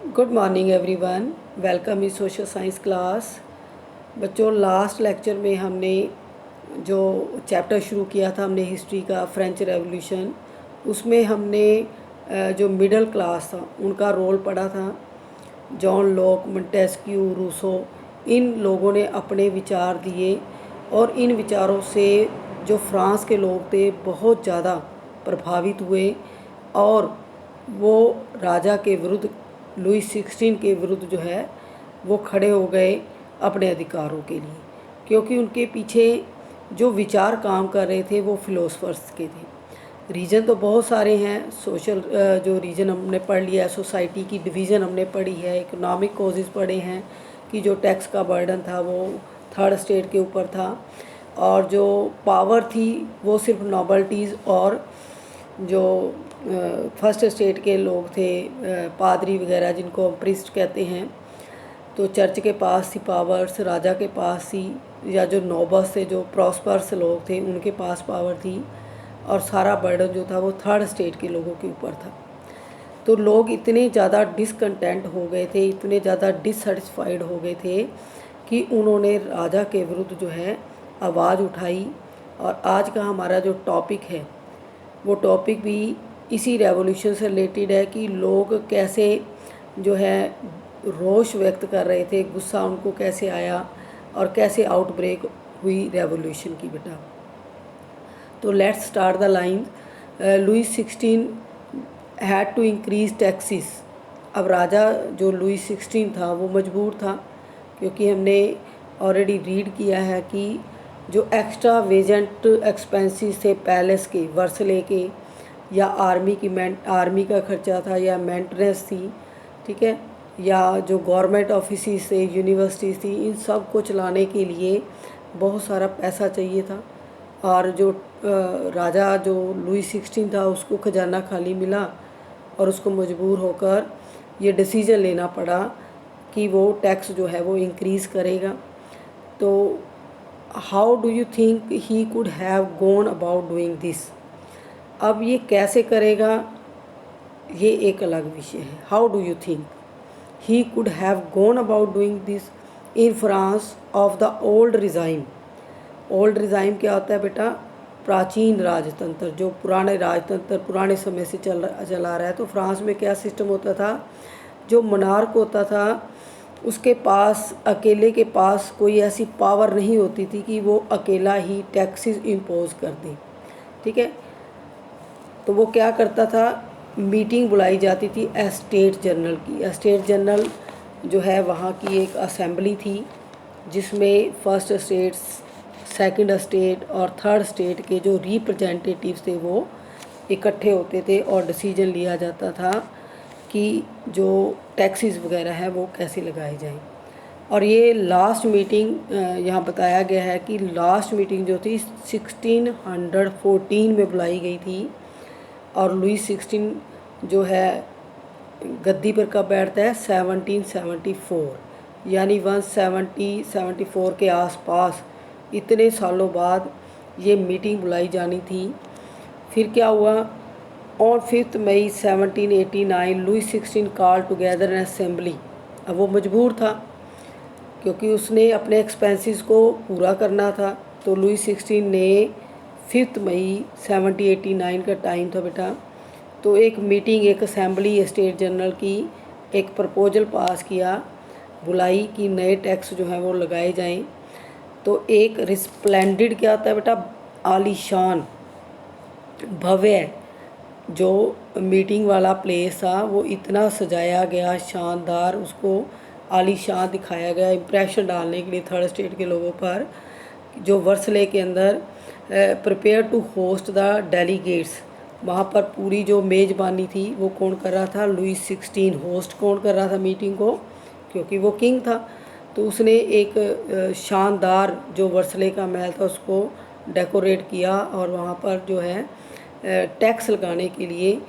Good morning everyone. Welcome इस social science class. बच्चों, last lecture में हमने जो चैप्टर शुरू किया था हमने हिस्ट्री का, फ्रेंच रेवोल्यूशन, उसमें हमने जो मिडिल क्लास था उनका रोल पढ़ा था। जॉन लॉक, मोंटेस्क्यू, रूसो, इन लोगों ने अपने विचार दिए और इन विचारों से जो फ्रांस के लोग थे बहुत ज़्यादा प्रभावित हुए और वो राजा के विरुद्ध, लुई 16 के विरुद्ध जो है वो खड़े हो गए अपने अधिकारों के लिए, क्योंकि उनके पीछे जो विचार काम कर रहे थे वो फिलोसफर्स के थे। रीजन तो बहुत सारे हैं। सोशल जो रीजन हमने पढ़ लिया है, सोसाइटी की डिवीज़न हमने पढ़ी है, इकोनॉमिक कॉजेज़ पढ़े हैं कि जो टैक्स का बर्डन था वो थर्ड स्टेट के ऊपर था और जो पावर थी वो सिर्फ नॉबल्टीज़ और जो फर्स्ट स्टेट के लोग थे, पादरी वगैरह जिनको हम प्रिस्ट कहते हैं, तो चर्च के पास थी पावर्स, राजा के पास थी, या जो नोबल्स थे, जो प्रॉस्पर्स लोग थे, उनके पास पावर थी और सारा बर्डन जो था वो थर्ड स्टेट के लोगों के ऊपर था। तो लोग इतने ज़्यादा डिसकंटेंट हो गए थे, इतने ज़्यादा डिससेटिस्फाइड हो गए थे कि उन्होंने राजा के विरुद्ध जो है आवाज़ उठाई। और आज का हमारा जो टॉपिक है वो टॉपिक भी इसी रेवोल्यूशन से रिलेटेड है कि लोग कैसे जो है रोष व्यक्त कर रहे थे, गुस्सा उनको कैसे आया और कैसे आउटब्रेक हुई रेवोल्यूशन की। बेटा, तो let's start the line. Louis 16 had to increase taxes. अब राजा जो लुई 16 था वो मजबूर था, क्योंकि हमने ऑलरेडी रीड किया है कि जो एक्स्ट्रा वेजेंट एक्सपेंसेस थे पैलेस के, वर्सले के, या आर्मी का खर्चा था, या मेंटेनेंस थी, ठीक है, या जो गवर्नमेंट ऑफिस थे, यूनिवर्सिटीज़ थी, इन सब को चलाने के लिए बहुत सारा पैसा चाहिए था। और जो राजा जो लुई 16 था उसको खजाना खाली मिला और उसको मजबूर होकर ये डिसीज़न लेना पड़ा कि वो टैक्स जो है वो इंक्रीज़ करेगा। तो how do you think he could have gone about doing this? अब ये कैसे करेगा ये एक अलग विषय है। How do you think he could have gone about doing this in France of the old regime? Old regime क्या होता है बेटा? प्राचीन राजतंत्र, जो पुराने राजतंत्र पुराने समय से चला रहा है। तो फ्रांस में क्या सिस्टम होता था? जो मोनार्क होता था उसके पास, अकेले के पास कोई ऐसी पावर नहीं होती थी कि वो अकेला ही टैक्सेस इम्पोज कर दे, ठीक है। तो वो क्या करता था, मीटिंग बुलाई जाती थी एस्टेट जनरल की। एस्टेट जनरल जो है वहाँ की एक असेंबली थी जिसमें फर्स्ट स्टेट, सेकंड स्टेट और थर्ड स्टेट के जो रिप्रेजेंटेटिव्स थे वो इकट्ठे होते थे और डिसीजन लिया जाता था कि जो टैक्सेस वगैरह है वो कैसे लगाए जाएं। और ये लास्ट मीटिंग यहाँ बताया गया है कि लास्ट मीटिंग जो थी 1614 में बुलाई गई थी। और लुई 16 जो है गद्दी पर कब बैठता है? 1774, यानी 174 के आसपास, इतने सालों बाद ये मीटिंग बुलाई जानी थी। फिर क्या हुआ? On 5 May 1789 Louis 16 call together an assembly. अब वो मजबूर था क्योंकि उसने अपने एक्सपेंसेस को पूरा करना था। तो लुई 16 ने 5 मई 1789 का टाइम था बेटा, तो एक मीटिंग, एक असेंबली स्टेट जनरल की एक प्रपोजल पास किया, बुलाई कि नए टैक्स जो हैं वो लगाए जाएं। तो एक रिस्प्लेंडेड क्या होता है बेटा? आलीशान, भव्य जो मीटिंग वाला प्लेस था वो इतना सजाया गया, शानदार, उसको आलीशान दिखाया गया इम्प्रेशन डालने के लिए थर्ड स्टेट के लोगों पर। जो वर्सले के अंदर prepare to host the delegates, वहाँ पर पूरी जो मेज़बानी थी वो कौन कर रहा था? लुई 16। होस्ट कौन कर रहा था मीटिंग को? क्योंकि वो किंग था। तो उसने एक शानदार जो वर्सले का महल था उसको डेकोरेट किया और वहाँ पर जो है टैक्स लगाने के लिए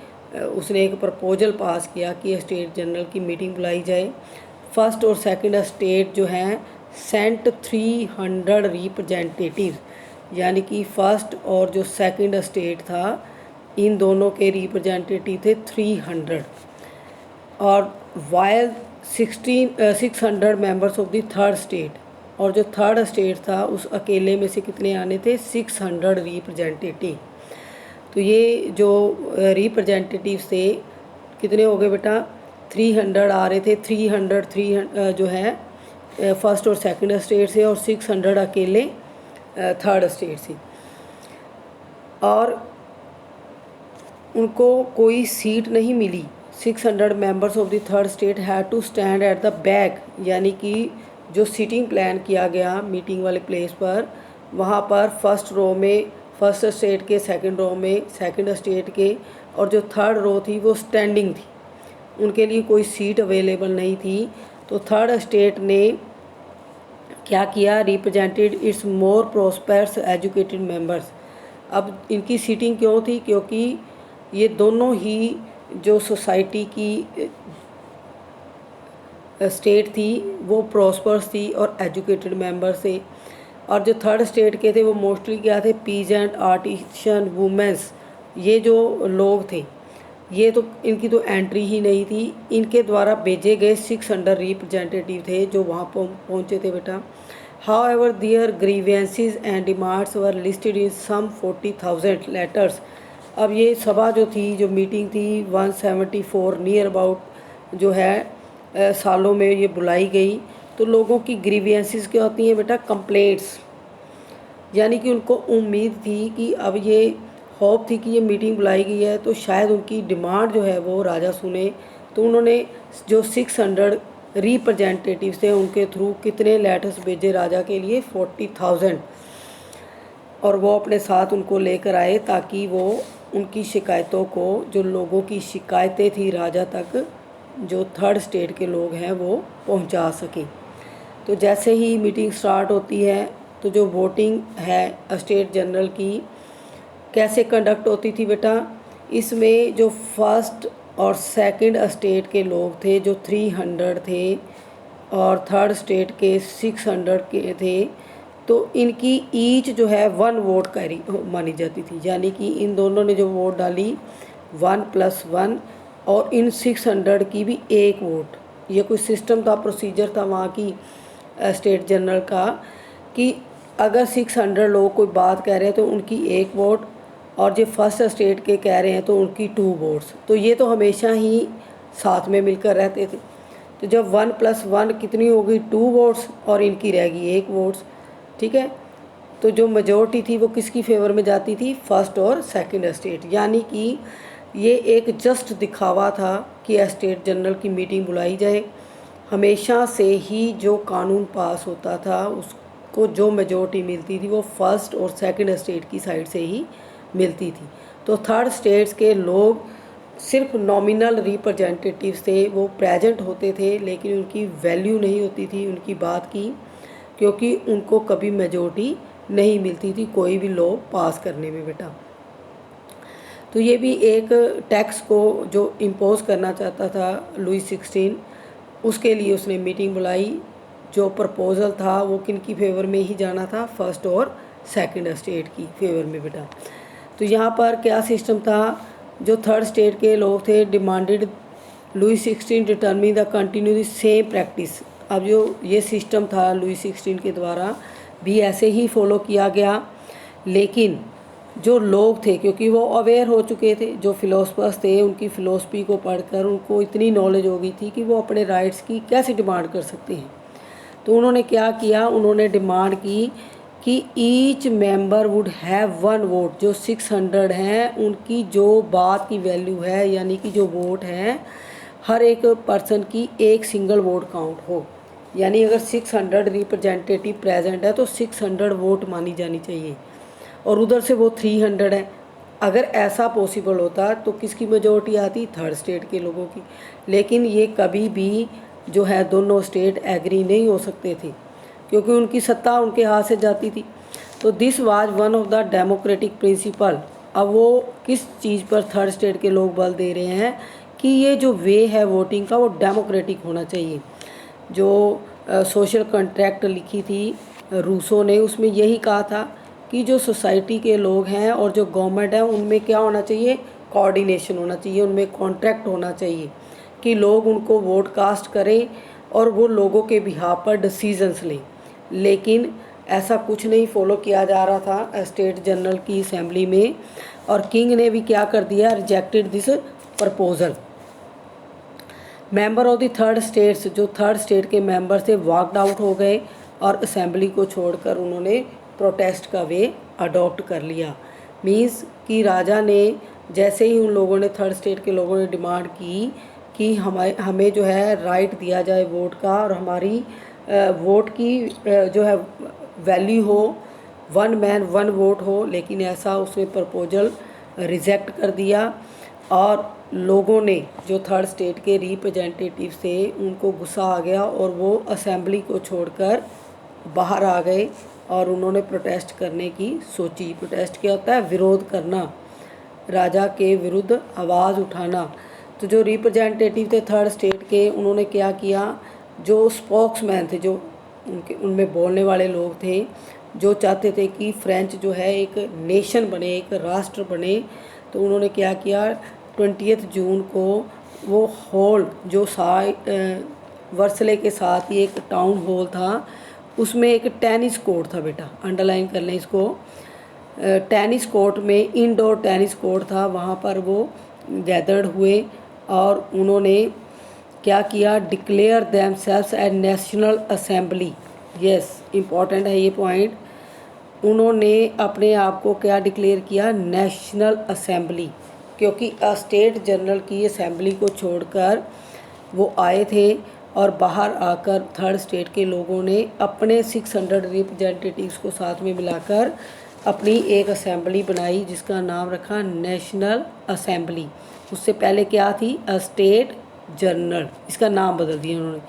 उसने एक प्रपोजल पास किया कि स्टेट जनरल की मीटिंग बुलाई जाए। फर्स्ट और सेकंड स्टेट जो हैं सेंट 300 रिप्रेजेंटेटिव, यानी कि फर्स्ट और जो सेकंड स्टेट था इन दोनों के रिप्रेजेंटेटिव थे 300। और while 600 members of the third state, और जो थर्ड स्टेट था उस अकेले में से कितने आने थे, 600 रिप्रेजेंटेटिव। तो ये जो रिप्रेजेंटेटिव थे कितने हो गए बेटा, 300 आ रहे थे, 300 जो है फर्स्ट और सेकंड स्टेट से, और 600 अकेले थर्ड स्टेट से। और उनको कोई सीट नहीं मिली। 600 members of the third state had to stand at the back, यानी कि जो सीटिंग प्लान किया गया मीटिंग वाले प्लेस पर, वहाँ पर फर्स्ट रो में फर्स्ट स्टेट के, सेकंड रो में सेकंड स्टेट के, और जो थर्ड रो थी वो स्टैंडिंग थी, उनके लिए कोई सीट अवेलेबल नहीं थी। तो थर्ड स्टेट ने क्या किया, represented it's more prosperous educated members. अब इनकी सीटिंग क्यों थी, क्योंकि ये दोनों ही जो सोसाइटी की स्टेट थी वो प्रॉस्पर्स थी और एजुकेटेड मेंबर्स थे। और जो थर्ड स्टेट के थे वो मोस्टली क्या थे, पीजेंट, आर्टिशन, वुमेंस, ये जो लोग थे, ये तो इनकी तो एंट्री ही नहीं थी। इनके द्वारा भेजे गए 600 रिप्रेजेंटेटिव थे जो वहाँ पहुँचे थे बेटा। However their grievances and demands were listed in some 40,000 letters. अब ये सभा जो थी, जो मीटिंग थी 174 नियर अबाउट जो है सालों में ये बुलाई गई। तो लोगों की ग्रीवेंसेस क्या होती हैं बेटा, कंप्लेंट्स, यानी कि उनको उम्मीद थी कि अब ये होप थी कि ये मीटिंग बुलाई गई है तो शायद उनकी डिमांड जो है वो राजा सुने। तो उन्होंने जो 600 रिप्रेजेंटेटिव्स थे उनके थ्रू कितने लेटर्स भेजे राजा के लिए, 40,000, और वो अपने साथ उनको लेकर आए ताकि वो उनकी शिकायतों को, जो लोगों की शिकायतें थी राजा तक, जो थर्ड स्टेट के लोग हैं वो पहुंचा सकें। तो जैसे ही मीटिंग स्टार्ट होती है तो जो वोटिंग है स्टेट जनरल की कैसे कंडक्ट होती थी बेटा, इसमें जो फर्स्ट और सेकंड स्टेट के लोग थे जो 300 थे और थर्ड स्टेट के 600 के थे, तो इनकी ईच जो है 1 वोट कैरी मानी जाती थी, यानी कि इन दोनों ने जो वोट डाली 1+1, और इन 600 की भी 1 वोट। ये कोई सिस्टम था, प्रोसीजर था वहाँ की स्टेट जनरल का, कि अगर 600 लोग कोई बात कह रहे हैं तो उनकी 1 वोट, और जो फर्स्ट स्टेट के कह रहे हैं तो उनकी 2 वोट्स। तो ये तो हमेशा ही साथ में मिलकर रहते थे। तो जब 1+1 कितनी हो गई, 2 वोट्स, और इनकी रह गई 1 वोट्स, ठीक है। तो जो मेजॉरिटी थी वो किसकी फेवर में जाती थी, फर्स्ट और सेकंड स्टेट। यानी कि ये एक जस्ट दिखावा था कि स्टेट जनरल की मीटिंग बुलाई जाए। हमेशा से ही जो कानून पास होता था उसको जो मेजॉरिटी मिलती थी वो फर्स्ट और सेकंड स्टेट की साइड से ही मिलती थी। तो थर्ड स्टेट्स के लोग सिर्फ नॉमिनल रिप्रेजेंटेटिव्स थे, वो प्रेजेंट होते थे लेकिन उनकी वैल्यू नहीं होती थी उनकी बात की, क्योंकि उनको कभी मेजॉरिटी नहीं मिलती थी कोई भी लॉ पास करने में बेटा। तो ये भी एक टैक्स को जो इम्पोज करना चाहता था लुई 16, उसके लिए उसने मीटिंग बुलाई। जो प्रपोज़ल था वो किन की फेवर में ही जाना था, फर्स्ट और सेकंड स्टेट की फेवर में बेटा। तो यहाँ पर क्या सिस्टम था, जो थर्ड स्टेट के लोग थे demanded Louis 16 determine the continue the same practice. अब जो ये सिस्टम था लुई 16 के द्वारा भी ऐसे ही फॉलो किया गया, लेकिन जो लोग थे क्योंकि वो अवेयर हो चुके थे, जो फिलोसफर्स थे उनकी फ़िलोसफी को पढ़कर उनको इतनी नॉलेज हो गई थी कि वो अपने राइट्स की कैसे डिमांड कर सकते हैं। तो उन्होंने क्या किया, उन्होंने डिमांड की कि each member would have 1 vote. जो 600 हैं उनकी जो बात की वैल्यू है, यानी कि जो वोट है, हर एक पर्सन की एक सिंगल वोट काउंट हो। यानी अगर 600 रिप्रेजेंटेटिव प्रेजेंट है तो 600 वोट मानी जानी चाहिए, और उधर से वो 300 है। अगर ऐसा पॉसिबल होता तो किसकी मेजॉरिटी आती, थर्ड स्टेट के लोगों की। लेकिन ये कभी भी जो है दोनों स्टेट एग्री नहीं हो सकते थे क्योंकि उनकी सत्ता उनके हाथ से जाती थी। तो this was one of the democratic principle. अब वो किस चीज़ पर थर्ड स्टेट के लोग बल दे रहे हैं कि ये जो वे है वोटिंग का वो डेमोक्रेटिक होना चाहिए। जो सोशल कॉन्ट्रैक्ट लिखी थी रूसो ने, उसमें यही कहा था कि जो सोसाइटी के लोग हैं और जो गवर्नमेंट है उनमें क्या होना चाहिए, कोऑर्डिनेशन होना चाहिए, उनमें कॉन्ट्रैक्ट होना चाहिए कि लोग उनको वोट कास्ट करें और वो लोगों के बिहाफ पर डिसीजंस लें। लेकिन ऐसा कुछ नहीं फॉलो किया जा रहा था स्टेट जनरल की असेंबली में, और किंग ने भी क्या कर दिया, rejected this proposal. Member of the third states, जो थर्ड स्टेट के मेंबर थे, वॉकड आउट हो गए और असेंबली को छोड़कर उन्होंने प्रोटेस्ट का वे अडॉप्ट कर लिया। मींस कि राजा ने जैसे ही उन लोगों ने, थर्ड स्टेट के लोगों ने डिमांड की कि हमें जो है राइट दिया जाए वोट का, और हमारी वोट की जो है वैल्यू हो, वन मैन वन वोट हो, लेकिन ऐसा उसने प्रपोजल रिजेक्ट कर दिया। और लोगों ने, जो थर्ड स्टेट के रिप्रेजेंटेटिव थे, उनको गुस्सा आ गया और वो असेंबली को छोड़कर बाहर आ गए और उन्होंने प्रोटेस्ट करने की सोची। प्रोटेस्ट क्या होता है, विरोध करना, राजा के विरुद्ध आवाज़ उठाना। तो जो रिप्रेजेंटेटिव थे थर्ड स्टेट के, उन्होंने क्या किया, जो स्पोक्समैन थे, जो उनमें बोलने वाले लोग थे, जो चाहते थे कि फ्रेंच जो है एक नेशन बने, एक राष्ट्र बने, तो उन्होंने क्या किया, 20 जून को वो हॉल जो वर्सले के साथ ही एक टाउन हॉल था, उसमें एक टेनिस कोर्ट था, बेटा अंडरलाइन कर लें इसको, टेनिस कोर्ट में, इंडोर टेनिस कोर्ट था, वहाँ पर वो गैदर्ड हुए और उन्होंने क्या किया, declare themselves as national assembly. Yes, important है ये पॉइंट। उन्होंने अपने आप को क्या डिक्लेयर किया, नेशनल असेंबली, क्योंकि स्टेट जनरल की असेंबली को छोड़कर वो आए थे और बाहर आकर थर्ड स्टेट के लोगों ने अपने 600 रिप्रेजेंटेटिव्स को साथ में मिलाकर अपनी एक असेंबली बनाई, जिसका नाम रखा नेशनल असेंबली। उससे पहले क्या थी, स्टेट जनरल, इसका नाम बदल दिया उन्होंने।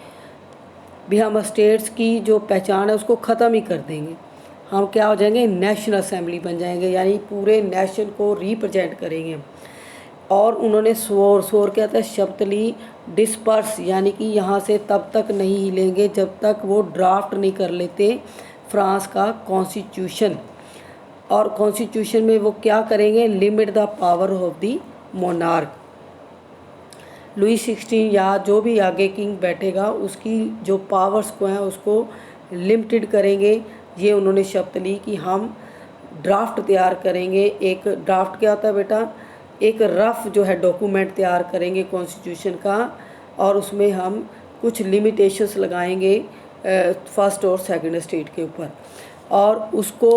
भी हम स्टेट्स की जो पहचान है उसको ख़त्म ही कर देंगे, हम क्या हो जाएंगे, नेशनल असेंबली बन जाएंगे, यानी पूरे नेशन को रिप्रेजेंट करेंगे हम। और उन्होंने स्वर क्या था, शब्द ली, डिस्पर्स, यानी कि यहाँ से तब तक नहीं हिलेंगे जब तक वो ड्राफ्ट नहीं कर लेते फ्रांस का कॉन्स्टिट्यूशन। और कॉन्स्टिट्यूशन में वो क्या करेंगे, limit the power of the monarch. Louis 16 या जो भी आगे किंग बैठेगा उसकी जो पावर्स को हैं उसको लिमिटेड करेंगे। ये उन्होंने शर्त ली कि हम ड्राफ्ट तैयार करेंगे। एक ड्राफ्ट क्या होता है बेटा, एक रफ जो है डॉक्यूमेंट तैयार करेंगे कॉन्स्टिट्यूशन का, और उसमें हम कुछ लिमिटेशंस लगाएंगे फर्स्ट और सेकंड स्टेट के ऊपर। और उसको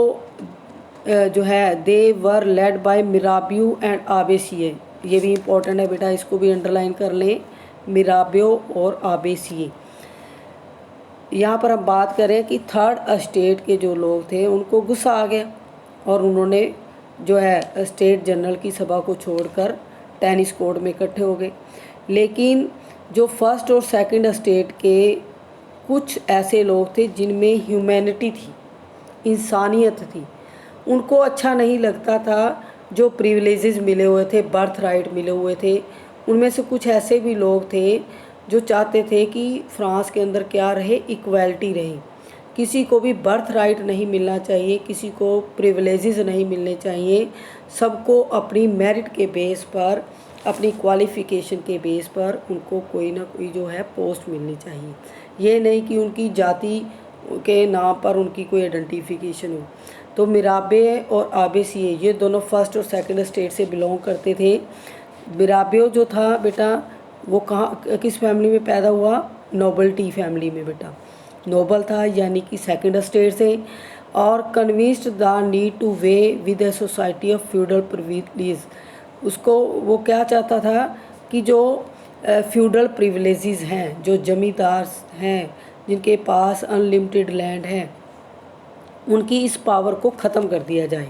जो है, दे वर लेड बाय मिराबियो एंड आबेसिए, ये भी इम्पोर्टेंट है बेटा, इसको भी अंडरलाइन कर लें, मिराबियो और आबेसिए। यहाँ पर हम बात करें कि थर्ड स्टेट के जो लोग थे उनको गुस्सा आ गया और उन्होंने जो है स्टेट जनरल की सभा को छोड़कर टेनिस कोर्ट में इकट्ठे हो गए। लेकिन जो फर्स्ट और सेकंड स्टेट के कुछ ऐसे लोग थे जिनमें ह्यूमैनिटी थी, इंसानियत थी, उनको अच्छा नहीं लगता था जो प्रिविलेजेस मिले हुए थे, बर्थ राइट मिले हुए थे। उनमें से कुछ ऐसे भी लोग थे जो चाहते थे कि फ्रांस के अंदर क्या रहे, इक्वलिटी रहे, किसी को भी बर्थ राइट नहीं मिलना चाहिए, किसी को प्रिविलेजेस नहीं मिलने चाहिए, सबको अपनी मेरिट के बेस पर, अपनी क्वालिफ़िकेशन के बेस पर उनको कोई ना कोई जो है पोस्ट मिलनी चाहिए। ये नहीं कि उनकी जाति के नाम पर उनकी कोई आइडेंटिफिकेशन हो। तो मिराबे और आबेसिए ये दोनों फर्स्ट और सेकंड स्टेट से बिलोंग करते थे। मिराबियो जो था बेटा वो कहाँ, किस फैमिली में पैदा हुआ, नोबल्टी फैमिली में बेटा, नोबल था यानी कि सेकंड स्टेट से। और convinced the need two way with a society of feudal privilege, उसको वो क्या चाहता था कि जो फ्यूडल प्रिविलेजेस हैं, जो जमींदार हैं जिनके पास अनलिमिटेड लैंड है, उनकी इस पावर को ख़त्म कर दिया जाए।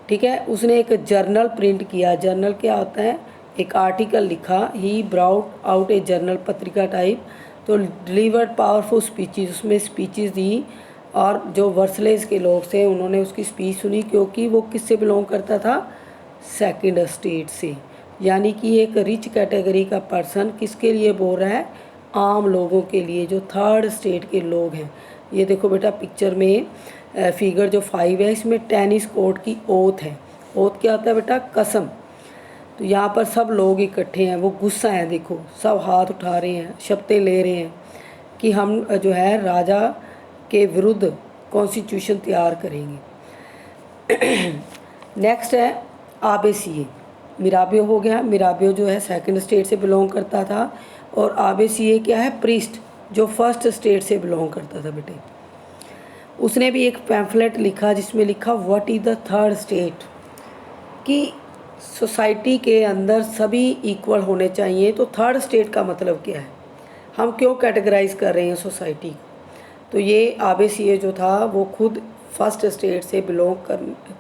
ठीक है, उसने एक जर्नल प्रिंट किया। जर्नल क्या होता है, एक आर्टिकल लिखा, ही ब्राउट आउट ए जर्नल, पत्रिका टाइप, तो डिलीवर्ड पावरफुल स्पीचेस, उसमें स्पीचेस दी। और जो वर्सलेस के लोग थे उन्होंने उसकी स्पीच सुनी, क्योंकि वो किससे बिलोंग करता था, सेकंड स्टेट से। यानी कि एक रिच कैटेगरी का पर्सन किसके लिए बोल रहा है, आम लोगों के लिए, जो थर्ड स्टेट के लोग हैं। ये देखो बेटा पिक्चर में फिगर जो 5 है, इसमें टेनिस कोर्ट की ओथ है। ओथ क्या होता है बेटा, कसम। तो यहाँ पर सब लोग इकट्ठे हैं, वो गुस्सा हैं, देखो सब हाथ उठा रहे हैं, शपथें ले रहे हैं कि हम जो है राजा के विरुद्ध कॉन्स्टिट्यूशन तैयार करेंगे। नेक्स्ट है आबेसिए। मिराबियो हो गया, मिराबियो जो है सेकंड स्टेट से बिलोंग करता था, और आबेसिए क्या है, प्रीस्ट, जो फर्स्ट स्टेट से बिलोंग करता था बेटे। उसने भी एक पैम्फलेट लिखा जिसमें लिखा what is the third state, कि सोसाइटी के अंदर सभी इक्वल होने चाहिए। तो थर्ड स्टेट का मतलब क्या है, हम क्यों कैटेगराइज कर रहे हैं सोसाइटी। तो ये आबेसिए जो था वो खुद फर्स्ट स्टेट से बिलोंग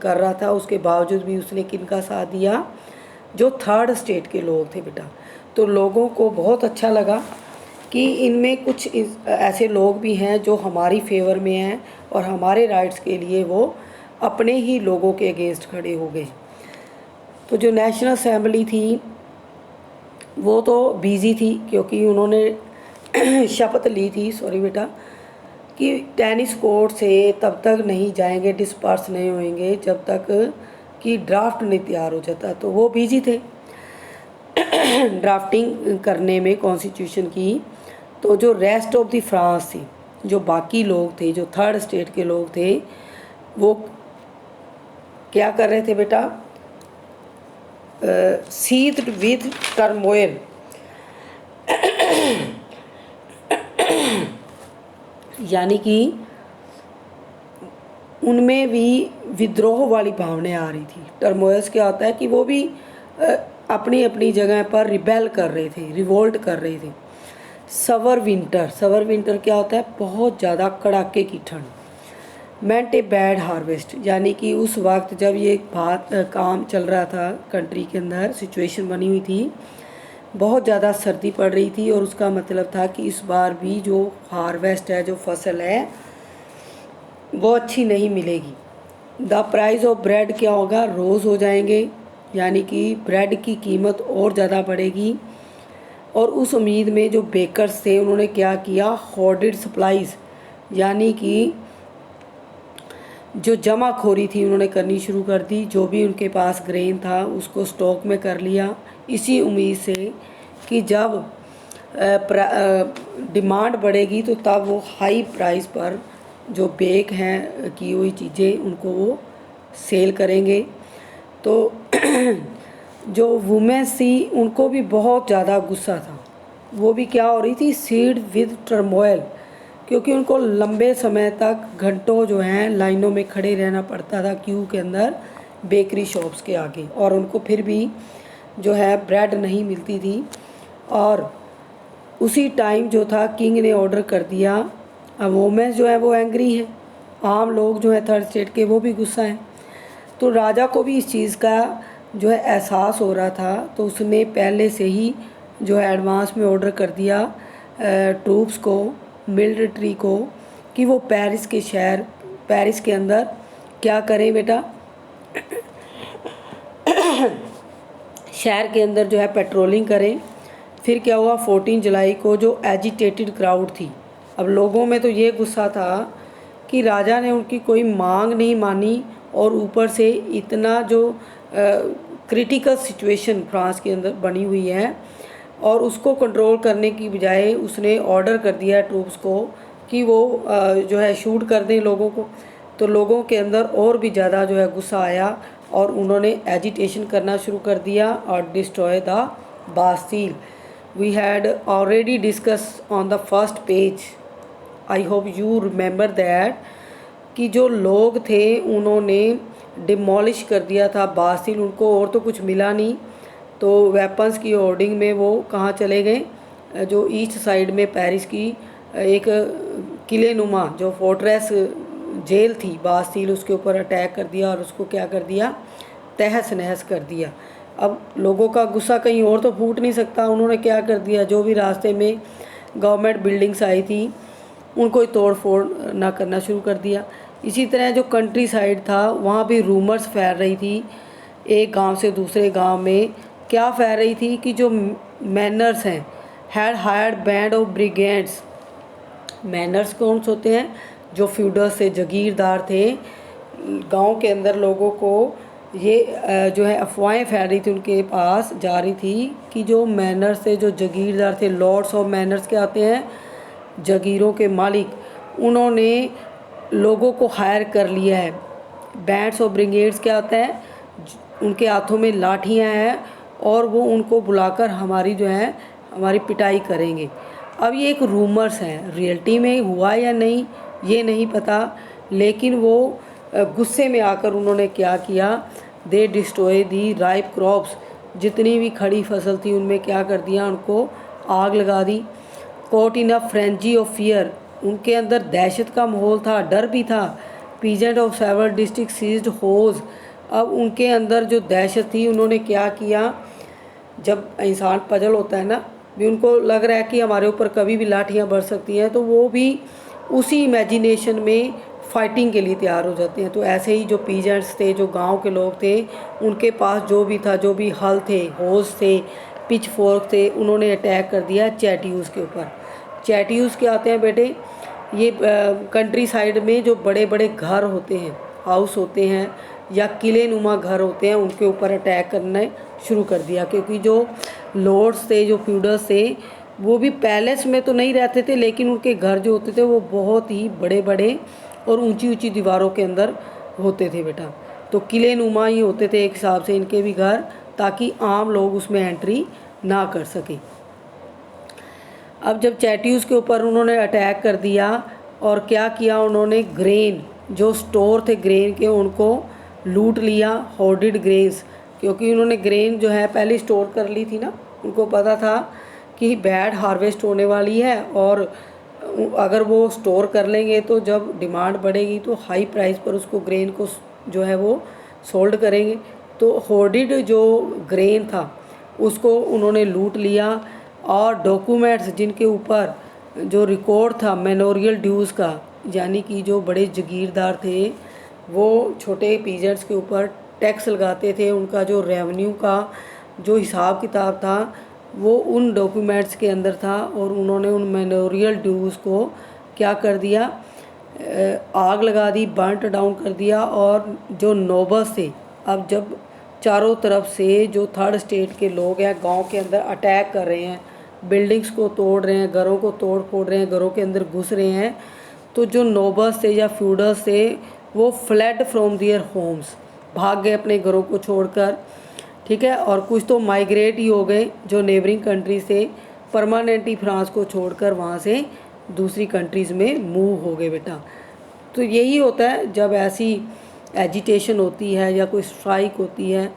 कर रहा था, उसके बावजूद भी उसने किनका साथ दिया, जो थर्ड स्टेट के लोग थे बेटा। तो लोगों को बहुत अच्छा लगा कि इनमें कुछ ऐसे लोग भी हैं जो हमारी फेवर में हैं और हमारे राइट्स के लिए वो अपने ही लोगों के अगेंस्ट खड़े हो गए। तो जो नेशनल असेंबली थी वो तो बिज़ी थी, क्योंकि उन्होंने शपथ ली थी, सॉरी बेटा, कि टेनिस कोर्ट से तब तक नहीं जाएंगे, डिस्पर्स नहीं होंगे जब तक कि ड्राफ्ट नहीं तैयार हो जाता। तो वो बिजी थे ड्राफ्टिंग करने में कॉन्स्टिट्यूशन की। तो जो रेस्ट ऑफ द फ्रांस थी, जो बाकी लोग थे, जो थर्ड स्टेट के लोग थे, वो क्या कर रहे थे बेटा, सीथ्ड विद टर्मोइल, यानी कि उनमें भी विद्रोह वाली भावनाएं आ रही थी। टर्मोइल्स क्या होता है कि वो भी अपनी अपनी जगह पर रिबेल कर रहे थे, रिवोल्ट कर रहे थे। सवर विंटर क्या होता है, बहुत ज़्यादा कड़ाके की ठंड। मेंट ए बैड हार्वेस्ट, यानी कि उस वक्त जब ये काम चल रहा था, कंट्री के अंदर सिचुएशन बनी हुई थी, बहुत ज़्यादा सर्दी पड़ रही थी, और उसका मतलब था कि इस बार भी जो हार्वेस्ट है, जो फसल है, वो अच्छी नहीं मिलेगी। द प्राइस ऑफ ब्रेड क्या होगा, रोज़ हो जाएंगे, यानी कि ब्रेड की कीमत और ज़्यादा बढ़ेगी। और उस उम्मीद में जो बेकर्स थे उन्होंने क्या किया, होर्डेड सप्लाईज, यानी कि जो जमाखोरी थी उन्होंने करनी शुरू कर दी। जो भी उनके पास ग्रेन था उसको स्टॉक में कर लिया, इसी उम्मीद से कि जब डिमांड बढ़ेगी तो तब वो हाई प्राइस पर जो बेक हैं की हुई चीज़ें उनको वो सेल करेंगे। तो जो वुमेन्स थी उनको भी बहुत ज़्यादा गुस्सा था, वो भी क्या हो रही थी, सीड विद टर्मोइल, क्योंकि उनको लंबे समय तक घंटों जो हैं लाइनों में खड़े रहना पड़ता था क्यू के अंदर बेकरी शॉप्स के आगे, और उनको फिर भी जो है ब्रेड नहीं मिलती थी। और उसी टाइम जो था किंग ने ऑर्डर कर दिया। अब वुमेन्स जो है वो एंग्री है, आम लोग जो है थर्ड स्टेट के वो भी गुस्सा हैं। तो राजा को भी इस चीज़ का जो है एहसास हो रहा था, तो उसने पहले से ही जो है एडवांस में ऑर्डर कर दिया ट्रूप्स को, मिलिट्री को, कि वो पेरिस के अंदर क्या करें बेटा, शहर के अंदर जो है पेट्रोलिंग करें। फिर क्या हुआ, 14 जुलाई को जो एजिटेटेड क्राउड थी, अब लोगों में तो ये गुस्सा था कि राजा ने उनकी कोई मांग नहीं मानी, और ऊपर से इतना जो क्रिटिकल सिचुएशन फ्रांस के अंदर बनी हुई है, और उसको कंट्रोल करने की बजाय उसने ऑर्डर कर दिया ट्रूप्स को कि वो जो है शूट कर दें लोगों को। तो लोगों के अंदर और भी ज़्यादा जो है गुस्सा आया, और उन्होंने एजिटेशन करना शुरू कर दिया और destroy the Bastille. We had already discuss on the first page, I hope you remember that, कि जो लोग थे उन्होंने डिमोलिश कर दिया था बास्टील, उनको और तो कुछ मिला नहीं, तो वेपन्स की होर्डिंग में वो कहाँ चले गए, जो ईस्ट साइड में पेरिस की एक किले नुमा जो फोर्ट्रेस जेल थी बास्टील, उसके ऊपर अटैक कर दिया और उसको क्या कर दिया, तहस नहस कर दिया। अब लोगों का गुस्सा कहीं और तो फूट नहीं सकता, उन्होंने क्या कर दिया, जो भी रास्ते में गवर्नमेंट बिल्डिंग्स आई थी उनको ही तोड़ फोड़ ना करना शुरू कर दिया। इसी तरह जो कंट्री साइड था वहाँ भी रूमर्स फैल रही थी, एक गांव से दूसरे गांव में क्या फैल रही थी कि जो मैनर्स हैं had hired band of brigades. Manners कौन से होते हैं, जो फ्यूडर्स से जागीरदार थे, गांव के अंदर लोगों को ये जो है अफवाहें फैल रही थी उनके पास जा रही थी कि जो मैनर्स थे, जो जागीरदार थे, लॉर्ड्स ऑफ मैनर्स के आते हैं, जागीरों के मालिक, उन्होंने लोगों को हायर कर लिया है। बैंड्स और ब्रिगेड्स क्या होता है, उनके हाथों में लाठियाँ हैं और वो उनको बुलाकर हमारी जो है हमारी पिटाई करेंगे। अब ये एक रूमर्स हैं, रियलिटी में हुआ या नहीं ये नहीं पता, लेकिन वो गुस्से में आकर उन्होंने क्या किया, दे डिस्ट्रॉय दी राइप क्रॉप्स, जितनी भी खड़ी फसल थी उनमें क्या कर दिया, उनको आग लगा दी। Caught in a frenzy of fear, उनके अंदर दहशत का माहौल था, डर भी था। Peasant of several district seized hoes, अब उनके अंदर जो दहशत थी, उन्होंने क्या किया, जब इंसान पजल होता है ना, भी उनको लग रहा है कि हमारे ऊपर कभी भी लाठियाँ बरस सकती हैं, तो वो भी उसी इमेजिनेशन में फाइटिंग के लिए तैयार हो जाते हैं। तो ऐसे ही जो पीजेंट्स थे, जो गांव के लोग थे, उनके पास जो भी था, जो भी हल थे, होज थे, पिच फोर्क थे, उन्होंने अटैक कर दिया चैट्यूज़ के ऊपर। चैट्यूज़ क्या आते हैं बेटे, ये कंट्री साइड में जो बड़े बड़े घर होते हैं, हाउस होते हैं या किले नुमा घर होते हैं, उनके ऊपर अटैक करने शुरू कर दिया। क्योंकि जो लॉर्ड्स थे, जो फ्यूडर्स थे, वो भी पैलेस में तो नहीं रहते थे, लेकिन उनके घर जो होते थे वो बहुत ही बड़े बड़े और ऊंची ऊंची दीवारों के अंदर होते थे बेटा। तो किले नुमा ही होते थे एक हिसाब से इनके भी घर, ताकि आम लोग उसमें एंट्री ना कर सके। अब जब चैट्यूज़ के ऊपर उन्होंने अटैक कर दिया और क्या किया, उन्होंने ग्रेन, जो स्टोर थे ग्रेन के, उनको लूट लिया, होर्डेड ग्रेन्स, क्योंकि उन्होंने ग्रेन जो है पहले स्टोर कर ली थी ना, उनको पता था कि बैड हार्वेस्ट होने वाली है, और अगर वो स्टोर कर लेंगे तो जब डिमांड बढ़ेगी तो हाई प्राइस पर उसको ग्रेन को जो है वो सोल्ड करेंगे। तो होर्डेड जो ग्रेन था उसको उन्होंने लूट लिया, और डॉक्यूमेंट्स जिनके ऊपर जो रिकॉर्ड था मैनोरियल ड्यूज़ का, यानी कि जो बड़े जागीरदार थे वो छोटे पीजेंट्स के ऊपर टैक्स लगाते थे, उनका जो रेवेन्यू का जो हिसाब किताब था वो उन डॉक्यूमेंट्स के अंदर था, और उन्होंने उन मैनोरियल ड्यूज़ को क्या कर दिया, आग लगा दी, बर्नट डाउन कर दिया। और जो नोबल्स थे, अब जब चारों तरफ से जो थर्ड स्टेट के लोग हैं गांव के अंदर अटैक कर रहे हैं, बिल्डिंग्स को तोड़ रहे हैं, घरों को तोड़ फोड़ रहे हैं, घरों के अंदर घुस रहे हैं, तो जो नोबल्स थे या फ्यूडल्स थे वो फ्लड फ्रॉम दियर होम्स, भाग गए अपने घरों को छोड़कर, ठीक है। और कुछ तो माइग्रेट ही हो गए, जो नेबरिंग कंट्री से परमानेंटली फ्रांस को छोड़कर वहाँ से दूसरी कंट्रीज़ में मूव हो गए बेटा। तो यही होता है जब ऐसी एजिटेशन होती है या कोई स्ट्राइक होती है,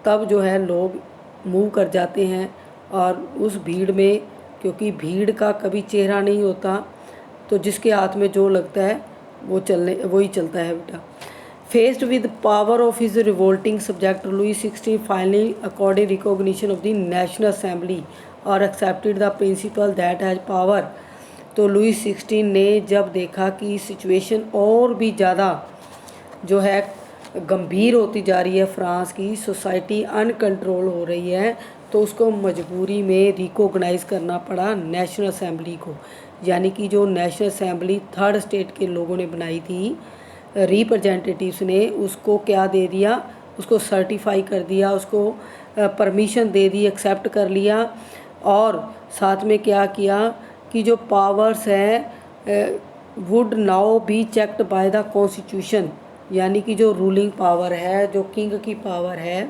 तब जो है लोग मूव कर जाते हैं, और उस भीड़ में, क्योंकि भीड़ का कभी चेहरा नहीं होता, तो जिसके हाथ में जो लगता है वही चलता है बेटा। Faced with power of his revolting subject, Louis XVI finally accorded recognition of the National Assembly or accepted the principle that has power। तो लुई 16 ने जब देखा कि सिचुएशन और भी ज़्यादा जो है गंभीर होती जा रही है, फ्रांस की सोसाइटी अनकंट्रोल हो रही है, तो उसको मजबूरी में रिकॉग्नाइज़ करना पड़ा नेशनल असेंबली को। यानी कि जो नेशनल असेंबली थर्ड स्टेट के लोगों ने बनाई थी, रिप्रेजेंटेटिव्स ने, उसको क्या दे दिया, उसको सर्टिफाई कर दिया, उसको परमिशन दे दी, एक्सेप्ट कर लिया। और साथ में क्या किया कि जो पावर्स हैं would now be checked by the constitution, यानी कि जो रूलिंग पावर है, जो किंग की पावर है,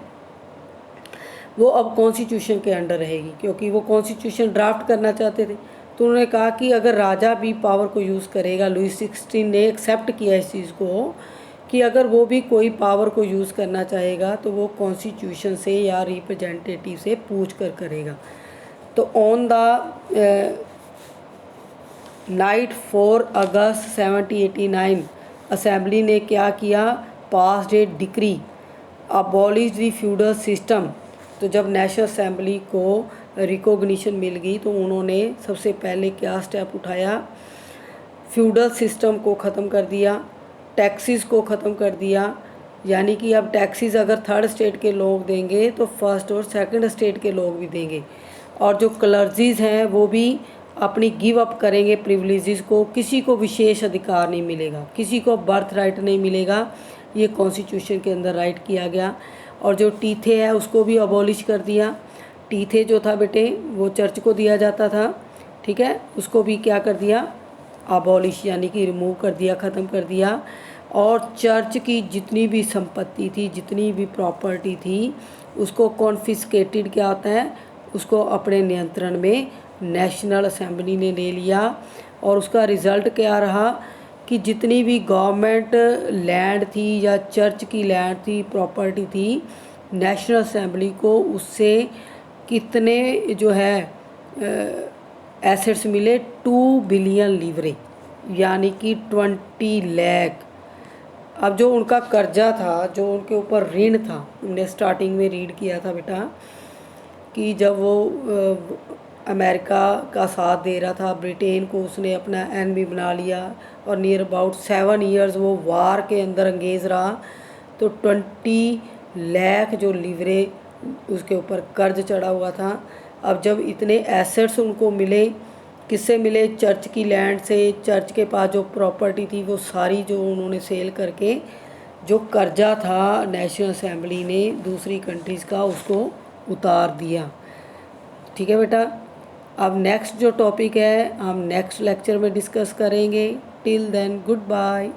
वो अब कॉन्स्टिट्यूशन के अंडर रहेगी, क्योंकि वो कॉन्स्टिट्यूशन ड्राफ्ट करना चाहते थे। तो उन्होंने कहा कि अगर राजा भी पावर को यूज़ करेगा, लुई 16 ने एक्सेप्ट किया इस चीज़ को कि अगर वो भी कोई पावर को यूज़ करना चाहेगा तो वो कॉन्स्टिट्यूशन से या रिप्रेजेंटेटिव से पूछ कर करेगा। तो on the night 4 August 1789 assembly ने क्या किया, pass a decree abolish the feudal system. तो जब नेशनल असेंबली को रिकॉग्निशन मिल गई तो उन्होंने सबसे पहले क्या स्टेप उठाया, फ्यूडल सिस्टम को ख़त्म कर दिया, टैक्सेस को ख़त्म कर दिया। यानी कि अब टैक्सेस अगर थर्ड स्टेट के लोग देंगे तो फर्स्ट और सेकंड स्टेट के लोग भी देंगे, और जो क्लर्जीज़ हैं वो भी अपनी गिव अप करेंगे प्रिविलेजेस को। किसी को विशेष अधिकार नहीं मिलेगा, किसी को बर्थ राइट नहीं मिलेगा, ये कॉन्स्टिट्यूशन के अंदर राइट किया गया। और जो टीथे है उसको भी अबॉलिश कर दिया। टीथे जो था बेटे वो चर्च को दिया जाता था, ठीक है, उसको भी क्या कर दिया, अबॉलिश यानी कि रिमूव कर दिया, ख़त्म कर दिया। और चर्च की जितनी भी संपत्ति थी, जितनी भी प्रॉपर्टी थी, उसको कॉन्फिस्केटेड क्या होता है, उसको अपने नियंत्रण में नेशनल असेंबली ने ले लिया। और उसका रिज़ल्ट क्या रहा कि जितनी भी गवर्नमेंट लैंड थी या चर्च की लैंड थी, प्रॉपर्टी थी, नेशनल असेंबली को उससे कितने जो है एसेट्स मिले, 2 बिलियन लीवरे, यानी कि 20 लाख। अब जो उनका कर्जा था, जो उनके ऊपर ऋण था, हमने स्टार्टिंग में रीड किया था बेटा कि जब वो अमेरिका का साथ दे रहा था, ब्रिटेन को उसने अपना एनमी बना लिया और नियर अबाउट 7 ईयर्स वो वार के अंदर अंगेज रहा, तो 20 लाख जो लीवरे उसके ऊपर कर्ज चढ़ा हुआ था। अब जब इतने एसेट्स उनको मिले, किससे मिले, चर्च की लैंड से, चर्च के पास जो प्रॉपर्टी थी वो सारी जो उन्होंने सेल करके जो कर्जा था नेशनल असेंबली ने दूसरी कंट्रीज़ का उसको उतार दिया। ठीक है बेटा, अब नेक्स्ट जो टॉपिक है हम नेक्स्ट लेक्चर में डिस्कस करेंगे। Till then good bye.